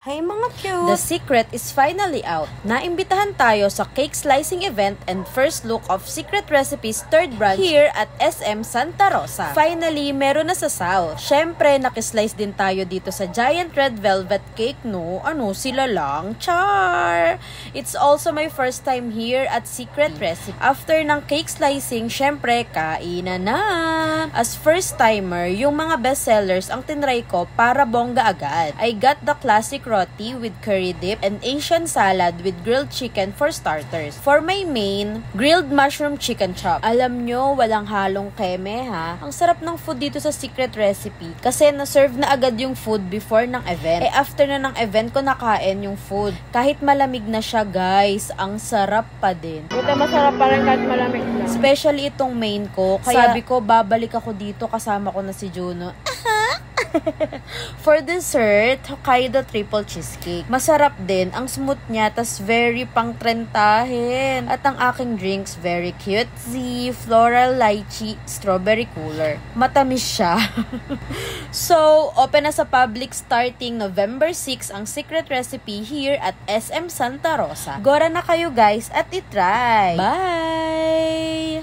Hi mga cute! The secret is finally out. Naimbitahan tayo sa cake slicing event and first look of Secret Recipes third branch here at SM Santa Rosa. Finally, meron na sa South. Syempre, nakislice din tayo dito sa giant red velvet cake, no? Ano, sila lang? Char! It's also my first time here at Secret Recipe. After ng cake slicing, syempre, kainan na! As first timer, yung mga bestsellers ang tinry ko para bongga agad. I got the classic roti with curry dip and Asian salad with grilled chicken for starters. For my main, grilled mushroom chicken chop. Alam nyo, walang halong keme ha. Ang sarap ng food dito sa Secret Recipe kasi na-serve na agad yung food before ng event. After na ng event ko nakain yung food. Kahit malamig na siya guys, ang sarap pa din. Buta masarap pa rin kahit malamig lang. Especially itong main ko. Kaya sabi ko, babalik ako dito kasama ko na si Juno. For dessert, Hokkaido triple cheesecake. Masarap din, ang smooth niya, tas very pang-trentahin. At ang aking drinks, very cutesy, floral lychee, strawberry cooler. Matamis siya. So, open na sa public starting November 6 ang Secret Recipe here at SM Santa Rosa. Gora na kayo guys at itry! Bye!